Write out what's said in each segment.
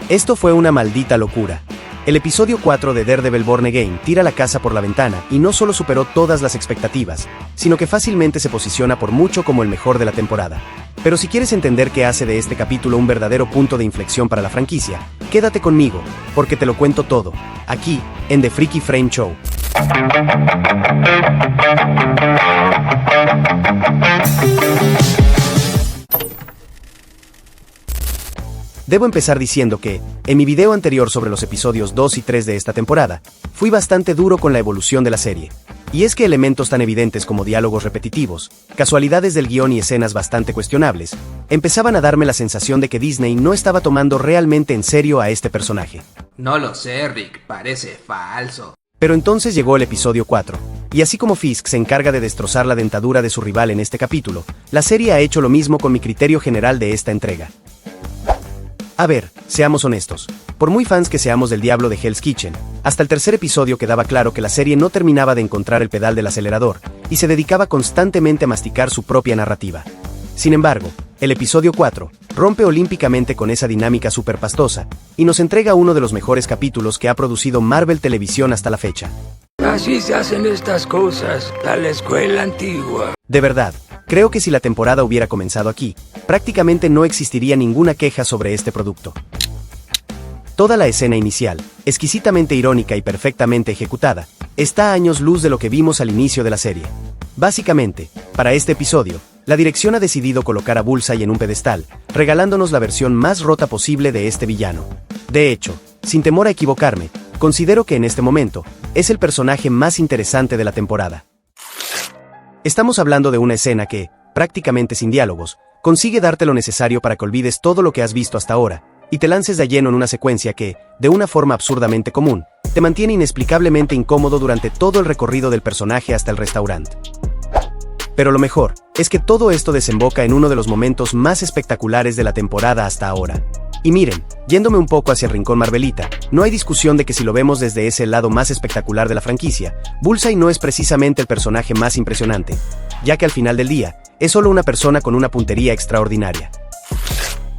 Esto fue una maldita locura. El episodio 4 de Daredevil Born Again tira la casa por la ventana y no solo superó todas las expectativas, sino que fácilmente se posiciona por mucho como el mejor de la temporada. Pero si quieres entender qué hace de este capítulo un verdadero punto de inflexión para la franquicia, quédate conmigo, porque te lo cuento todo, aquí, en The Freaky Frame Show. Debo empezar diciendo que, en mi video anterior sobre los episodios 2 y 3 de esta temporada, fui bastante duro con la evolución de la serie. Y es que elementos tan evidentes como diálogos repetitivos, casualidades del guión y escenas bastante cuestionables, empezaban a darme la sensación de que Disney no estaba tomando realmente en serio a este personaje. No lo sé, Rick, parece falso. Pero entonces llegó el episodio 4, y así como Fisk se encarga de destrozar la dentadura de su rival en este capítulo, la serie ha hecho lo mismo con mi criterio general de esta entrega. A ver, seamos honestos, por muy fans que seamos del diablo de Hell's Kitchen, hasta el tercer episodio quedaba claro que la serie no terminaba de encontrar el pedal del acelerador, y se dedicaba constantemente a masticar su propia narrativa. Sin embargo, el episodio 4 rompe olímpicamente con esa dinámica superpastosa, y nos entrega uno de los mejores capítulos que ha producido Marvel Televisión hasta la fecha. Así se hacen estas cosas, a la escuela antigua. De verdad, creo que si la temporada hubiera comenzado aquí, prácticamente no existiría ninguna queja sobre este producto. Toda la escena inicial, exquisitamente irónica y perfectamente ejecutada, está a años luz de lo que vimos al inicio de la serie. Básicamente, para este episodio, la dirección ha decidido colocar a Bullseye en un pedestal, regalándonos la versión más rota posible de este villano. De hecho, sin temor a equivocarme, considero que en este momento, es el personaje más interesante de la temporada. Estamos hablando de una escena que, prácticamente sin diálogos, consigue darte lo necesario para que olvides todo lo que has visto hasta ahora, y te lances de lleno en una secuencia que, de una forma absurdamente común, te mantiene inexplicablemente incómodo durante todo el recorrido del personaje hasta el restaurante. Pero lo mejor, es que todo esto desemboca en uno de los momentos más espectaculares de la temporada hasta ahora. Y miren, yéndome un poco hacia el rincón Marvelita, no hay discusión de que si lo vemos desde ese lado más espectacular de la franquicia, Bullseye no es precisamente el personaje más impresionante, ya que al final del día, es solo una persona con una puntería extraordinaria.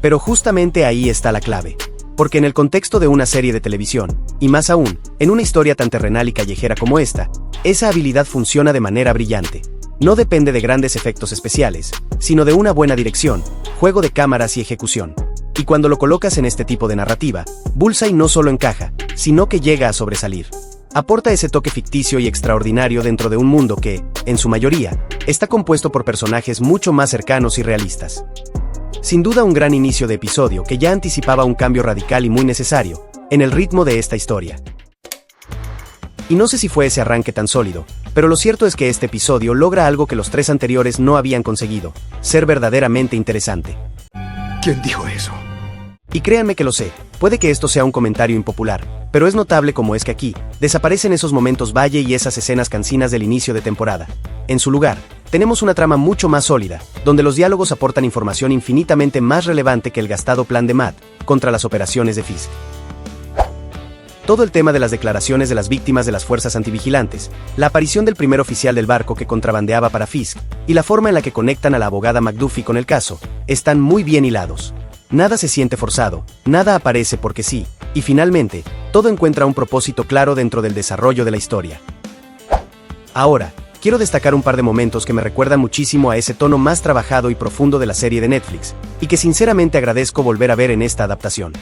Pero justamente ahí está la clave, porque en el contexto de una serie de televisión, y más aún, en una historia tan terrenal y callejera como esta, esa habilidad funciona de manera brillante. No depende de grandes efectos especiales, sino de una buena dirección, juego de cámaras y ejecución. Y cuando lo colocas en este tipo de narrativa, Bullseye no solo encaja, sino que llega a sobresalir. Aporta ese toque ficticio y extraordinario dentro de un mundo que, en su mayoría, está compuesto por personajes mucho más cercanos y realistas. Sin duda un gran inicio de episodio que ya anticipaba un cambio radical y muy necesario, en el ritmo de esta historia. Y no sé si fue ese arranque tan sólido, pero lo cierto es que este episodio logra algo que los tres anteriores no habían conseguido, ser verdaderamente interesante. ¿Quién dijo eso? Y créanme que lo sé, puede que esto sea un comentario impopular, pero es notable como es que aquí, desaparecen esos momentos valle y esas escenas cansinas del inicio de temporada. En su lugar, tenemos una trama mucho más sólida, donde los diálogos aportan información infinitamente más relevante que el gastado plan de Matt, contra las operaciones de Fisk. Todo el tema de las declaraciones de las víctimas de las fuerzas antivigilantes, la aparición del primer oficial del barco que contrabandeaba para Fisk, y la forma en la que conectan a la abogada McDuffie con el caso, están muy bien hilados. Nada se siente forzado, nada aparece porque sí, y finalmente, todo encuentra un propósito claro dentro del desarrollo de la historia. Ahora, quiero destacar un par de momentos que me recuerdan muchísimo a ese tono más trabajado y profundo de la serie de Netflix, y que sinceramente agradezco volver a ver en esta adaptación.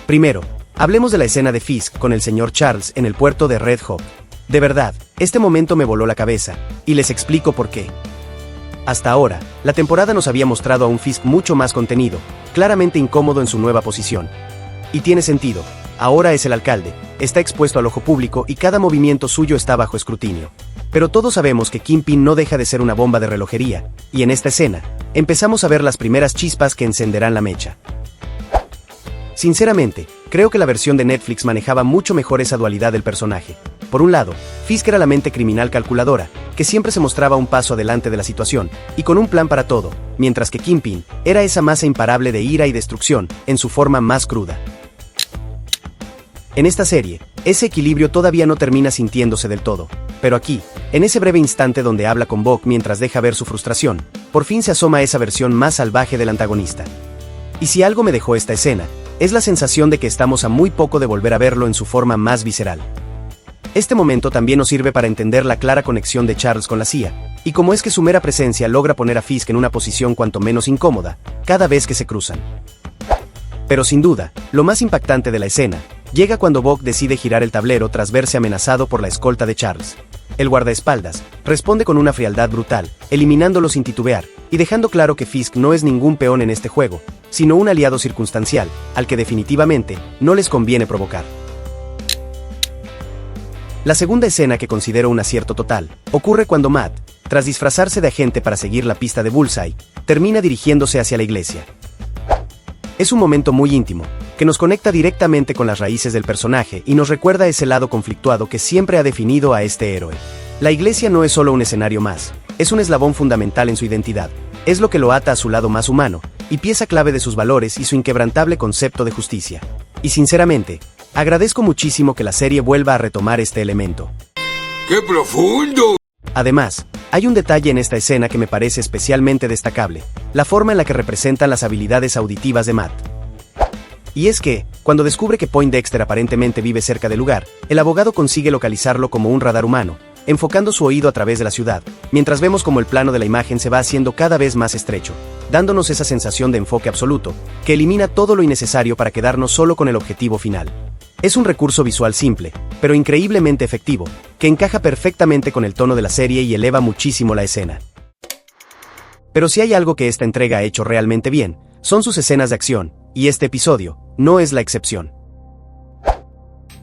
Primero, hablemos de la escena de Fisk con el señor Charles en el puerto de Red Hook. De verdad, este momento me voló la cabeza, y les explico por qué. Hasta ahora, la temporada nos había mostrado a un Fisk mucho más contenido, claramente incómodo en su nueva posición. Y tiene sentido, ahora es el alcalde, está expuesto al ojo público y cada movimiento suyo está bajo escrutinio. Pero todos sabemos que Kingpin no deja de ser una bomba de relojería, y en esta escena, empezamos a ver las primeras chispas que encenderán la mecha. Sinceramente, creo que la versión de Netflix manejaba mucho mejor esa dualidad del personaje. Por un lado, Fisk era la mente criminal calculadora, que siempre se mostraba un paso adelante de la situación, y con un plan para todo, mientras que Kingpin era esa masa imparable de ira y destrucción, en su forma más cruda. En esta serie, ese equilibrio todavía no termina sintiéndose del todo, pero aquí, en ese breve instante donde habla con Buck mientras deja ver su frustración, por fin se asoma esa versión más salvaje del antagonista. Y si algo me dejó esta escena, Es la sensación de que estamos a muy poco de volver a verlo en su forma más visceral. Este momento también nos sirve para entender la clara conexión de Charles con la CIA, y cómo es que su mera presencia logra poner a Fisk en una posición cuanto menos incómoda, cada vez que se cruzan. Pero sin duda, lo más impactante de la escena, llega cuando Bog decide girar el tablero tras verse amenazado por la escolta de Charles. El guardaespaldas responde con una frialdad brutal, eliminándolo sin titubear, y dejando claro que Fisk no es ningún peón en este juego, sino un aliado circunstancial, al que definitivamente no les conviene provocar. La segunda escena que considero un acierto total, ocurre cuando Matt, tras disfrazarse de agente para seguir la pista de Bullseye, termina dirigiéndose hacia la iglesia. Es un momento muy íntimo, que nos conecta directamente con las raíces del personaje y nos recuerda ese lado conflictuado que siempre ha definido a este héroe. La iglesia no es solo un escenario más, es un eslabón fundamental en su identidad, es lo que lo ata a su lado más humano, y pieza clave de sus valores y su inquebrantable concepto de justicia. Y sinceramente, agradezco muchísimo que la serie vuelva a retomar este elemento. ¡Qué profundo! Además, hay un detalle en esta escena que me parece especialmente destacable, la forma en la que representan las habilidades auditivas de Matt. Y es que, cuando descubre que Poindexter aparentemente vive cerca del lugar, el abogado consigue localizarlo como un radar humano, enfocando su oído a través de la ciudad, mientras vemos como el plano de la imagen se va haciendo cada vez más estrecho, dándonos esa sensación de enfoque absoluto, que elimina todo lo innecesario para quedarnos solo con el objetivo final. Es un recurso visual simple, pero increíblemente efectivo, que encaja perfectamente con el tono de la serie y eleva muchísimo la escena. Pero si hay algo que esta entrega ha hecho realmente bien, son sus escenas de acción, y este episodio no es la excepción.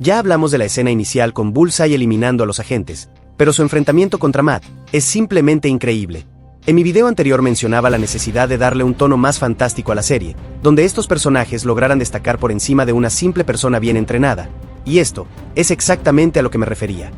Ya hablamos de la escena inicial con Bullseye eliminando a los agentes, pero su enfrentamiento contra Matt es simplemente increíble. En mi video anterior mencionaba la necesidad de darle un tono más fantástico a la serie, donde estos personajes lograran destacar por encima de una simple persona bien entrenada, y esto es exactamente a lo que me refería.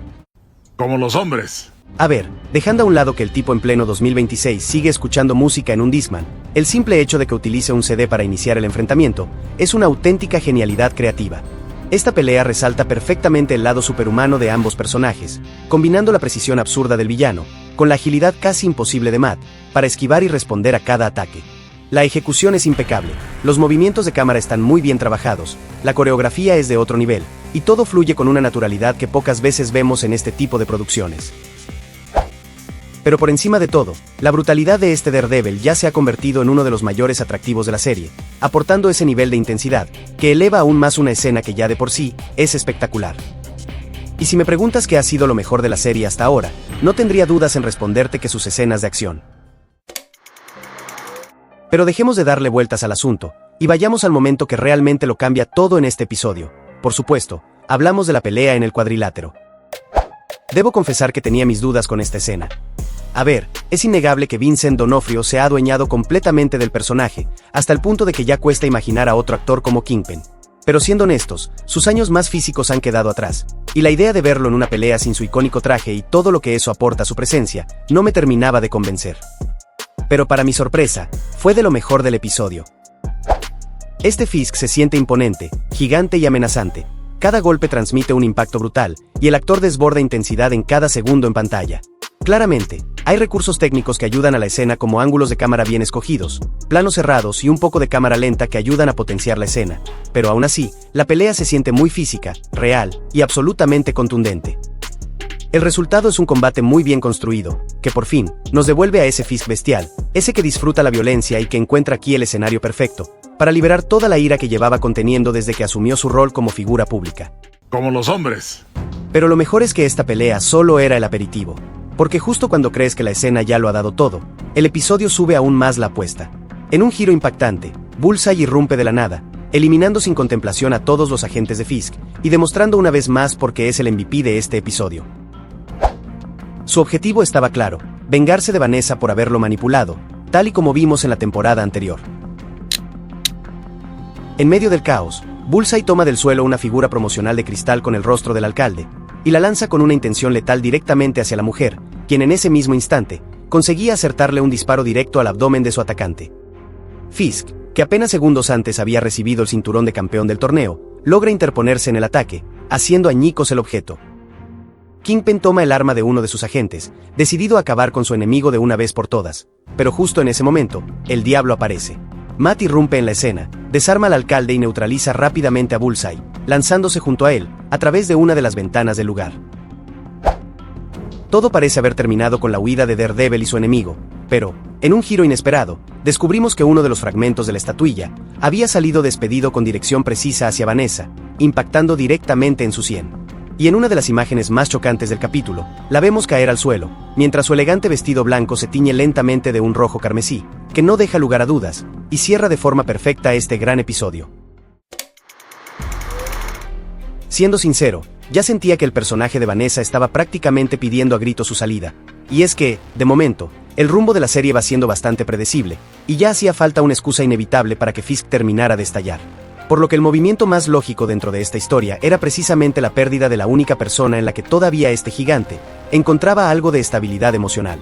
Como los hombres. A ver, dejando a un lado que el tipo en pleno 2026 sigue escuchando música en un Discman, el simple hecho de que utilice un CD para iniciar el enfrentamiento es una auténtica genialidad creativa. Esta pelea resalta perfectamente el lado superhumano de ambos personajes, combinando la precisión absurda del villano, con la agilidad casi imposible de Matt, para esquivar y responder a cada ataque. La ejecución es impecable, los movimientos de cámara están muy bien trabajados, la coreografía es de otro nivel, y todo fluye con una naturalidad que pocas veces vemos en este tipo de producciones. Pero por encima de todo, la brutalidad de este Daredevil ya se ha convertido en uno de los mayores atractivos de la serie, aportando ese nivel de intensidad, que eleva aún más una escena que ya de por sí es espectacular. Y si me preguntas qué ha sido lo mejor de la serie hasta ahora, no tendría dudas en responderte que sus escenas de acción. Pero dejemos de darle vueltas al asunto, y vayamos al momento que realmente lo cambia todo en este episodio. Por supuesto, hablamos de la pelea en el cuadrilátero. Debo confesar que tenía mis dudas con esta escena. A ver, es innegable que Vincent D'Onofrio se ha adueñado completamente del personaje, hasta el punto de que ya cuesta imaginar a otro actor como Kingpin. Pero siendo honestos, sus años más físicos han quedado atrás, y la idea de verlo en una pelea sin su icónico traje y todo lo que eso aporta a su presencia, no me terminaba de convencer. Pero para mi sorpresa, fue de lo mejor del episodio. Este Fisk se siente imponente, gigante y amenazante. Cada golpe transmite un impacto brutal, y el actor desborda intensidad en cada segundo en pantalla. Claramente, hay recursos técnicos que ayudan a la escena como ángulos de cámara bien escogidos, planos cerrados y un poco de cámara lenta que ayudan a potenciar la escena, pero aún así, la pelea se siente muy física, real y absolutamente contundente. El resultado es un combate muy bien construido, que por fin, nos devuelve a ese Fisk bestial, ese que disfruta la violencia y que encuentra aquí el escenario perfecto, para liberar toda la ira que llevaba conteniendo desde que asumió su rol como figura pública. Como los hombres. Pero lo mejor es que esta pelea solo era el aperitivo. Porque justo cuando crees que la escena ya lo ha dado todo, el episodio sube aún más la apuesta. En un giro impactante, Bullseye irrumpe de la nada, eliminando sin contemplación a todos los agentes de Fisk, y demostrando una vez más por qué es el MVP de este episodio. Su objetivo estaba claro, vengarse de Vanessa por haberlo manipulado, tal y como vimos en la temporada anterior. En medio del caos, Bullseye toma del suelo una figura promocional de cristal con el rostro del alcalde, y la lanza con una intención letal directamente hacia la mujer, quien en ese mismo instante, conseguía acertarle un disparo directo al abdomen de su atacante. Fisk, que apenas segundos antes había recibido el cinturón de campeón del torneo, logra interponerse en el ataque, haciendo añicos el objeto. Kingpin toma el arma de uno de sus agentes, decidido a acabar con su enemigo de una vez por todas, pero justo en ese momento, el diablo aparece. Matt irrumpe en la escena, desarma al alcalde y neutraliza rápidamente a Bullseye, lanzándose junto a él, a través de una de las ventanas del lugar. Todo parece haber terminado con la huida de Daredevil y su enemigo, pero, en un giro inesperado, descubrimos que uno de los fragmentos de la estatuilla había salido despedido con dirección precisa hacia Vanessa, impactando directamente en su sien. Y en una de las imágenes más chocantes del capítulo, la vemos caer al suelo, mientras su elegante vestido blanco se tiñe lentamente de un rojo carmesí, que no deja lugar a dudas, y cierra de forma perfecta este gran episodio. Siendo sincero, ya sentía que el personaje de Vanessa estaba prácticamente pidiendo a gritos su salida, y es que, de momento, el rumbo de la serie va siendo bastante predecible, y ya hacía falta una excusa inevitable para que Fisk terminara de estallar. Por lo que el movimiento más lógico dentro de esta historia era precisamente la pérdida de la única persona en la que todavía este gigante encontraba algo de estabilidad emocional.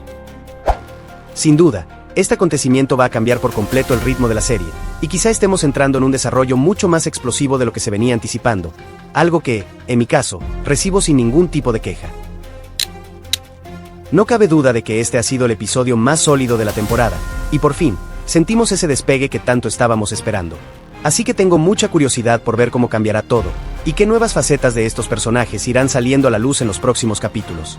Sin duda, este acontecimiento va a cambiar por completo el ritmo de la serie, y quizá estemos entrando en un desarrollo mucho más explosivo de lo que se venía anticipando, algo que, en mi caso, recibo sin ningún tipo de queja. No cabe duda de que este ha sido el episodio más sólido de la temporada, y por fin, sentimos ese despegue que tanto estábamos esperando. Así que tengo mucha curiosidad por ver cómo cambiará todo, y qué nuevas facetas de estos personajes irán saliendo a la luz en los próximos capítulos.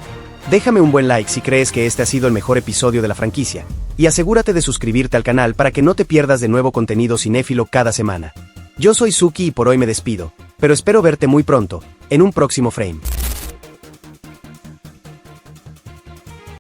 Déjame un buen like si crees que este ha sido el mejor episodio de la franquicia, y asegúrate de suscribirte al canal para que no te pierdas de nuevo contenido cinéfilo cada semana. Yo soy Suki y por hoy me despido, pero espero verte muy pronto, en un próximo frame.